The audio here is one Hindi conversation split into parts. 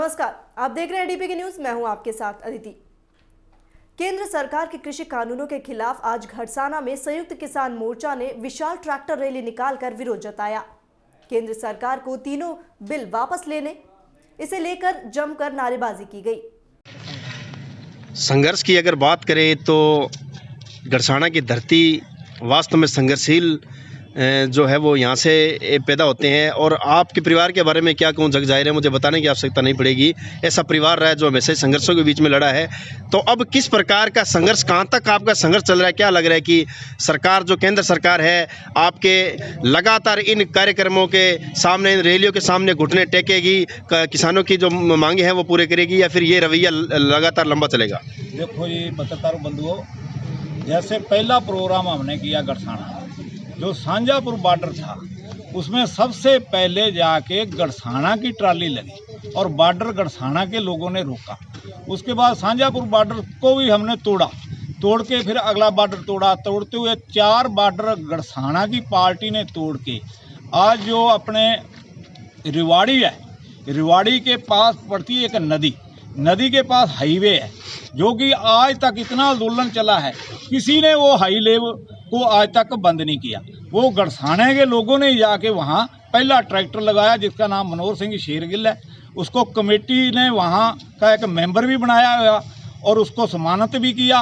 नमस्कार, आप देख रहे हैं डीपी की न्यूज। मैं हूं आपके साथ अदिति। केंद्र सरकार के कृषि कानूनों के खिलाफ आज घड़साना में संयुक्त किसान मोर्चा ने विशाल ट्रैक्टर रैली निकालकर विरोध जताया। केंद्र सरकार को तीनों बिल वापस लेने इसे लेकर जमकर नारेबाजी की गई। संघर्ष की अगर बात करें तो घड़साना की धरती वास्तव में संघर्षशील जो है वो यहाँ से पैदा होते हैं। और आपके परिवार के बारे में क्या कहूँ, जग जाहिर है, मुझे बताने की आवश्यकता नहीं पड़ेगी। ऐसा परिवार रहा है जो हमेशा संघर्षों के बीच में लड़ा है। तो अब किस प्रकार का संघर्ष, कहाँ तक आपका संघर्ष चल रहा है? क्या लग रहा है कि सरकार, जो केंद्र सरकार है, आपके लगातार इन कार्यक्रमों के सामने, इन रैलियों के सामने घुटने टेकेगी, किसानों की जो मांगे हैं वो पूरे करेगी, या फिर ये रवैया लगातार लंबा चलेगा? देखो ये पत्रकार बंधुओं, जैसे पहला प्रोग्राम हमने किया घड़साना, जो सांजापुर बॉर्डर था, उसमें सबसे पहले जाके घड़साना की ट्राली लगी और बॉर्डर घड़साना के लोगों ने रोका। उसके बाद सांजापुर बॉर्डर को भी हमने तोड़ के फिर अगला बॉर्डर तोड़ा। तोड़ते हुए 4 बॉर्डर घड़साना की पार्टी ने तोड़ के आज जो अपने रिवाड़ी है, रिवाड़ी के पास पड़ती है एक नदी के पास हाईवे है, जो कि आज तक इतना आंदोलन चला है, किसी ने वो हाईवे को आज तक बंद नहीं किया। वो घड़साने के लोगों ने जाके वहाँ पहला ट्रैक्टर लगाया, जिसका नाम मनोहर सिंह शेरगिल है। उसको कमेटी ने वहाँ का एक मेंबर भी बनाया हुआ और उसको सम्मानित भी किया।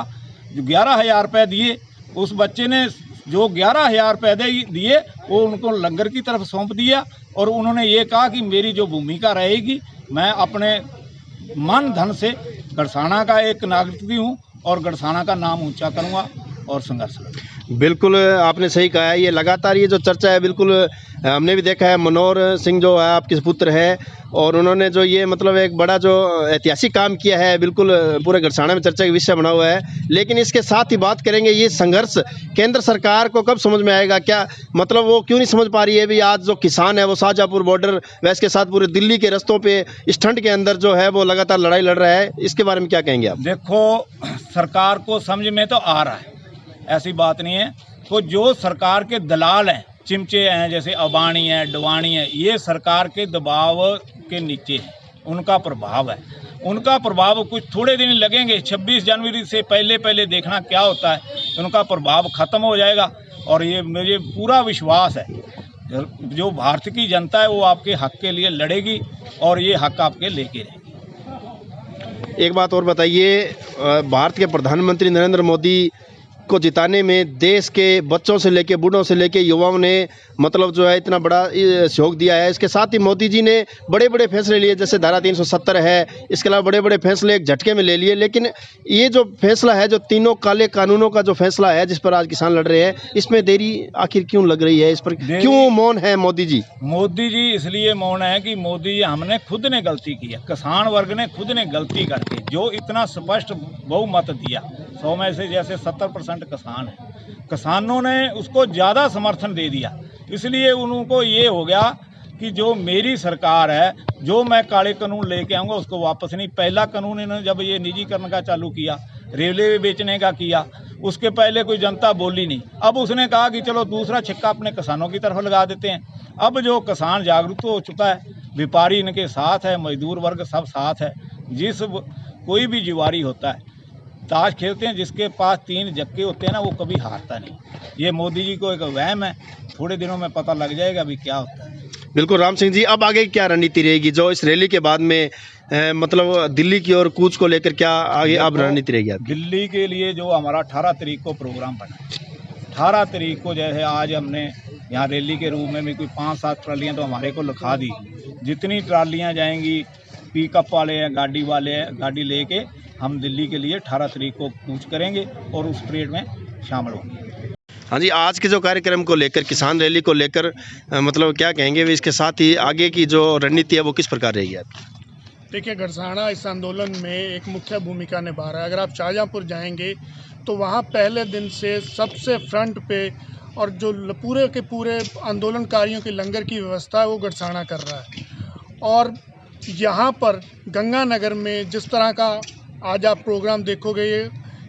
11,000 रुपये दिए। उस बच्चे ने जो 11,000 रुपये दिए वो उनको लंगर की तरफ सौंप दिया और उन्होंने ये कहा कि मेरी जो भूमिका रहेगी, मैं अपने मन धन से घड़साना का एक नागरिक भी हूँ और घड़साना का नाम ऊंचा करूँगा और संघर्ष करूँगा। बिल्कुल आपने सही कहा है। ये लगातार ये जो चर्चा है, बिल्कुल हमने भी देखा है। मनोहर सिंह जो है आपके पुत्र है और उन्होंने जो ये मतलब एक बड़ा जो ऐतिहासिक काम किया है, बिल्कुल पूरे घड़साना में चर्चा का विषय बना हुआ है। लेकिन इसके साथ ही बात करेंगे, ये संघर्ष केंद्र सरकार को कब समझ में आएगा? क्या मतलब वो क्यों नहीं समझ पा रही है? भी आज जो किसान है वो शाहजहाँपुर बॉर्डर व इसके साथ पूरे दिल्ली के रस्तों पे इस ठंड के अंदर जो है वो लगातार लड़ाई लड़ रहा है। इसके बारे में क्या कहेंगे आप? देखो, सरकार को समझ में तो आ रहा है, ऐसी बात नहीं है। तो जो सरकार के दलाल हैं, चिमचे हैं, जैसे अबानी है, डवानी है, ये सरकार के दबाव के नीचे है, उनका प्रभाव है। उनका प्रभाव कुछ थोड़े दिन लगेंगे, 26 जनवरी से पहले देखना क्या होता है, उनका प्रभाव खत्म हो जाएगा। और ये मुझे पूरा विश्वास है, जो भारत की जनता है वो आपके हक के लिए लड़ेगी और ये हक आपके लेके रहेगी। एक बात और बताइए, भारत के प्रधानमंत्री नरेंद्र मोदी को जिताने में देश के बच्चों से लेके, बूढ़ों से लेके युवाओं ने मतलब जो है इतना बड़ा सहयोग दिया है। इसके साथ ही मोदी जी ने बड़े बड़े फैसले लिए, जैसे धारा 370 है, इसके अलावा बड़े बड़े फैसले एक झटके में ले लिए। लेकिन ये जो फैसला है, जो तीनों काले कानूनों का जो फैसला है, जिस पर आज किसान लड़ रहे हैं, इसमें देरी आखिर क्यों लग रही है? इस पर क्यों मौन है मोदी जी? मोदी जी इसलिए मौन है कि मोदी जी, हमने खुद ने गलती की है, किसान वर्ग ने खुद ने गलती करके जो इतना स्पष्ट बहुमत दिया, 100 में से जैसे 70% किसान है, किसानों ने उसको ज़्यादा समर्थन दे दिया। इसलिए उनको ये हो गया कि जो मेरी सरकार है, जो मैं काले कानून लेके आऊँगा उसको वापस नहीं। पहला कानून इन्होंने जब ये निजीकरण का चालू किया, रेलवे बेचने का किया, उसके पहले कोई जनता बोली नहीं। अब उसने कहा कि चलो दूसरा छिक्का अपने किसानों की तरफ लगा देते हैं। अब जो किसान जागरूक हो चुका है, व्यापारी इनके साथ है, मजदूर वर्ग सब साथ है। जिस कोई भी जुआरी होता है, ताश खेलते हैं, जिसके पास 3 जक्के होते हैं ना, वो कभी हारता नहीं। ये मोदी जी को एक वहम है, थोड़े दिनों में पता लग जाएगा अभी क्या होता है। बिल्कुल राम सिंह जी, अब आगे क्या रणनीति रहेगी? जो इस रैली के बाद में मतलब दिल्ली की ओर कूच को लेकर क्या आगे अब रणनीति रहेगी आपकी? दिल्ली के लिए जो हमारा 18 तारीख को प्रोग्राम बना, 18 तारीख को जैसे आज हमने यहाँ रैली के रूप में भी कोई 5-7 ट्रालियाँ तो हमारे को लिखा दी। जितनी ट्रालियाँ जाएंगी, पिकअप वाले हैं, गाड़ी वाले हैं, गाड़ी लेके हम दिल्ली के लिए 18 तारीख को कूच करेंगे और उस परेड में शामिल होंगे। हाँ जी, आज के जो कार्यक्रम को लेकर, किसान रैली को लेकर मतलब क्या कहेंगे? इसके साथ ही आगे की जो रणनीति है वो किस प्रकार रहेगी आपकी? देखिए, घड़साना इस आंदोलन में एक मुख्य भूमिका निभा रहा है। अगर आप शाहजहाँपुर जाएंगे तो वहाँ पहले दिन से सबसे फ्रंट पे और जो पूरे के पूरे आंदोलनकारियों की लंगर की व्यवस्था है वो घड़साना कर रहा है। और यहाँ पर गंगानगर में जिस तरह का आज आप प्रोग्राम देखोगे,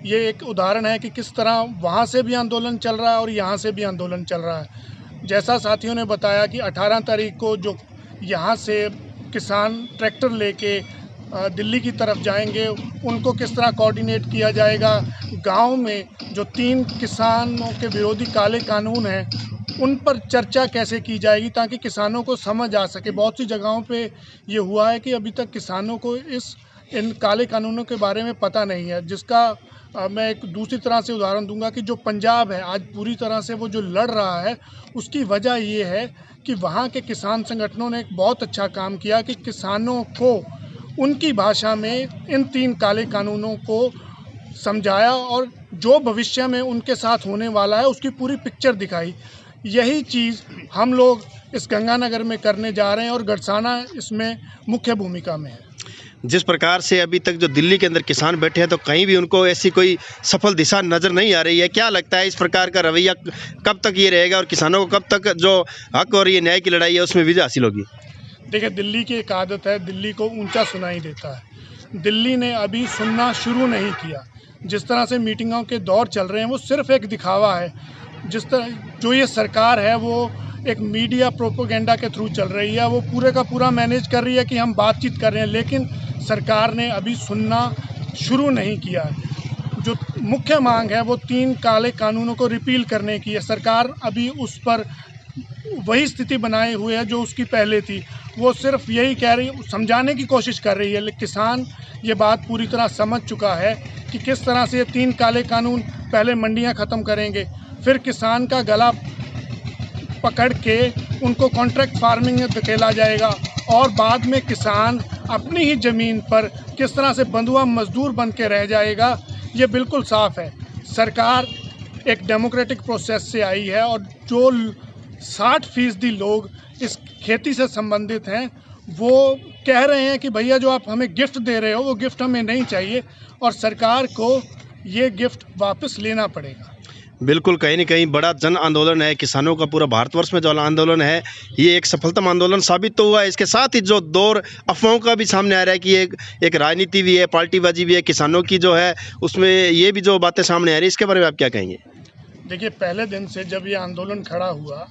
ये एक उदाहरण है कि किस तरह वहाँ से भी आंदोलन चल रहा है और यहाँ से भी आंदोलन चल रहा है। जैसा साथियों ने बताया कि 18 तारीख को जो यहाँ से किसान ट्रैक्टर लेके दिल्ली की तरफ जाएंगे उनको किस तरह कोऑर्डिनेट किया जाएगा। गांव में जो 3 किसानों के विरोधी काले कानून हैं उन पर चर्चा कैसे की जाएगी ताकि किसानों को समझ आ सके। बहुत सी जगहों पे ये हुआ है कि अभी तक किसानों को इन काले कानूनों के बारे में पता नहीं है, जिसका मैं एक दूसरी तरह से उदाहरण दूंगा कि जो पंजाब है आज पूरी तरह से वो जो लड़ रहा है उसकी वजह ये है कि वहाँ के किसान संगठनों ने एक बहुत अच्छा काम किया कि किसानों को उनकी भाषा में इन 3 काले कानूनों को समझाया और जो भविष्य में उनके साथ होने वाला है उसकी पूरी पिक्चर दिखाई। यही चीज़ हम लोग इस गंगानगर में करने जा रहे हैं और गड़साना इसमें मुख्य भूमिका में है। जिस प्रकार से अभी तक जो दिल्ली के अंदर किसान बैठे हैं तो कहीं भी उनको ऐसी कोई सफल दिशा नज़र नहीं आ रही है। क्या लगता है इस प्रकार का रवैया कब तक ये रहेगा और किसानों को कब तक जो हक और ये न्याय की लड़ाई है उसमें विजय हासिल होगी? देखिए, दिल्ली की एक आदत है, दिल्ली को ऊंचा सुनाई देता है। दिल्ली ने अभी सुनना शुरू नहीं किया। जिस तरह से मीटिंगों के दौर चल रहे हैं वो सिर्फ एक दिखावा है। जिस तरह जो ये सरकार है वो एक मीडिया प्रोपेगेंडा के थ्रू चल रही है, वो पूरे का पूरा मैनेज कर रही है कि हम बातचीत कर रहे हैं, लेकिन सरकार ने अभी सुनना शुरू नहीं किया है। जो मुख्य मांग है वो 3 काले कानूनों को रिपील करने की है। सरकार अभी उस पर वही स्थिति बनाए हुए है जो उसकी पहले थी। वो सिर्फ यही कह रही, समझाने की कोशिश कर रही है, लेकिन किसान ये बात पूरी तरह समझ चुका है कि किस तरह से ये 3 काले कानून पहले मंडियां ख़त्म करेंगे, फिर किसान का गला पकड़ के उनको कॉन्ट्रैक्ट फार्मिंग में धकेला जाएगा और बाद में किसान अपनी ही ज़मीन पर किस तरह से बंधुआ मजदूर बन के रह जाएगा। ये बिल्कुल साफ है। सरकार एक डेमोक्रेटिक प्रोसेस से आई है और जो 60% लोग इस खेती से संबंधित हैं वो कह रहे हैं कि भैया जो आप हमें गिफ्ट दे रहे हो वो गिफ्ट हमें नहीं चाहिए और सरकार को ये गिफ्ट वापस लेना पड़ेगा। बिल्कुल, कहीं न कहीं बड़ा जन आंदोलन है किसानों का। पूरा भारतवर्ष में जो आंदोलन है ये एक सफलतम आंदोलन साबित तो हुआ है। इसके साथ ही जो दौर अफवाहों का भी सामने आ रहा है कि एक राजनीति भी है, पार्टीबाजी भी है किसानों की जो है, उसमें ये भी जो बातें सामने आ रही है, इसके बारे में आप क्या कहेंगे? देखिए, पहले दिन से जब ये आंदोलन खड़ा हुआ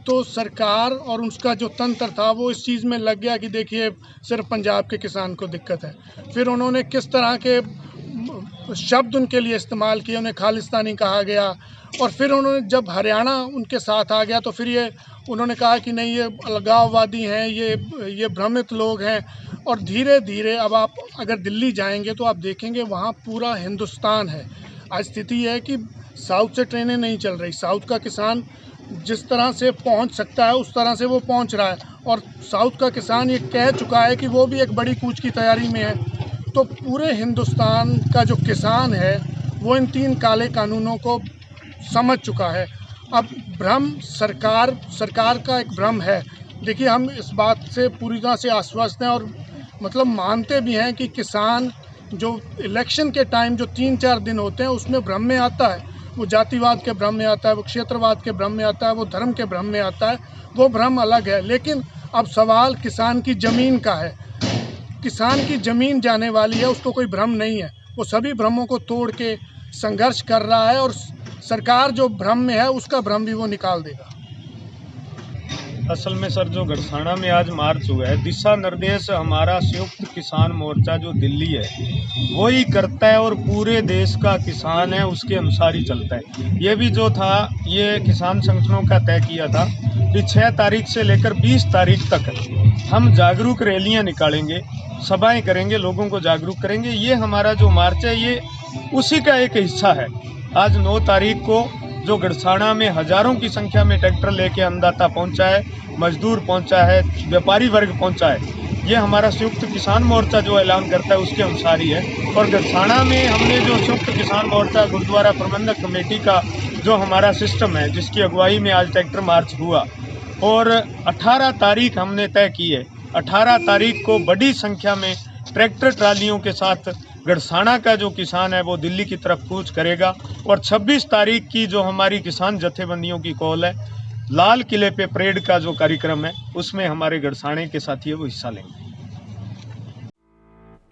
तो सरकार और उसका जो तंत्र था वो इस चीज़ में लग गया कि देखिए सिर्फ पंजाब के किसान को दिक्कत है। फिर उन्होंने किस तरह के शब्द उनके लिए इस्तेमाल किए, उन्हें खालिस्तानी कहा गया। और फिर उन्होंने जब हरियाणा उनके साथ आ गया तो फिर ये उन्होंने कहा कि नहीं ये अलगाववादी हैं, ये भ्रमित लोग हैं। और धीरे धीरे अब आप अगर दिल्ली जाएंगे तो आप देखेंगे वहाँ पूरा हिंदुस्तान है। आज स्थिति है कि साउथ से ट्रेनें नहीं चल रही। साउथ का किसान जिस तरह से पहुंच सकता है उस तरह से वो पहुंच रहा है और साउथ का किसान ये कह चुका है कि वो भी एक बड़ी कूच की तैयारी में है। तो पूरे हिंदुस्तान का जो किसान है वो इन 3 काले कानूनों को समझ चुका है। अब भ्रम सरकार का एक भ्रम है। देखिए, हम इस बात से पूरी तरह से आश्वस्त हैं और मतलब मानते भी हैं कि किसान जो इलेक्शन के टाइम जो 3-4 दिन होते हैं उसमें भ्रम में आता है। वो जातिवाद के भ्रम में आता है, वो क्षेत्रवाद के भ्रम में आता है, वो धर्म के भ्रम में आता है। वो भ्रम अलग है। लेकिन अब सवाल किसान की ज़मीन का है। किसान की ज़मीन जाने वाली है, उसको कोई भ्रम नहीं है। वो सभी भ्रमों को तोड़ के संघर्ष कर रहा है और सरकार जो भ्रम में है उसका भ्रम भी वो निकाल देगा। असल में सर जो गड़साना में आज मार्च हुआ है, दिशा निर्देश हमारा संयुक्त किसान मोर्चा जो दिल्ली है वही करता है और पूरे देश का किसान है उसके अनुसार ही चलता है। ये भी जो था ये किसान संगठनों का तय किया था कि 6 तारीख से लेकर 20 तारीख तक हम जागरूक रैलियां निकालेंगे, सभाएं करेंगे, लोगों को जागरूक करेंगे। ये हमारा जो मार्च है ये उसी का एक हिस्सा है। आज 9 तारीख को जो गड़साना में हजारों की संख्या में ट्रैक्टर लेके अन्नदाता पहुंचा है, मजदूर पहुंचा है, व्यापारी वर्ग पहुंचा है, ये हमारा संयुक्त किसान मोर्चा जो ऐलान करता है उसके अनुसार ही है। और गड़साना में हमने जो संयुक्त किसान मोर्चा गुरुद्वारा प्रबंधक कमेटी का जो हमारा सिस्टम है जिसकी अगुवाई में आज ट्रैक्टर मार्च हुआ और 18 तारीख हमने तय की है। 18 तारीख को बड़ी संख्या में ट्रैक्टर ट्रालियों के साथ गड़साना का जो किसान है वो दिल्ली की तरफ कूच करेगा और 26 तारीख की जो हमारी किसान जथेबंदियों की कॉल है, लाल किले पे परेड का जो कार्यक्रम है उसमें हमारे गड़साने के साथी है वो हिस्सा लेंगे।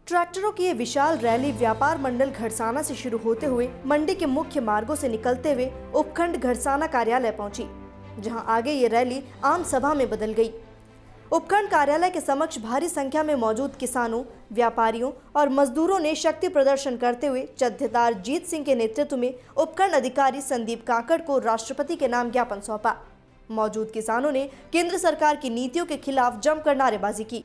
ट्रैक्टरों की ये विशाल रैली व्यापार मंडल घड़साना से शुरू होते हुए मंडी के मुख्य मार्गों से निकलते हुए उपखंड घड़साना कार्यालय पहुंची, जहां आगे ये रैली आम सभा में बदल गई। उपखंड कार्यालय के समक्ष भारी संख्या में मौजूद किसानों, व्यापारियों और मजदूरों ने शक्ति प्रदर्शन करते हुए जत्थेदार जीत सिंह के नेतृत्व में उपखंड अधिकारी संदीप काकड़ को राष्ट्रपति के नाम ज्ञापन सौंपा। मौजूद किसानों ने केंद्र सरकार की नीतियों के खिलाफ जमकर नारेबाजी की।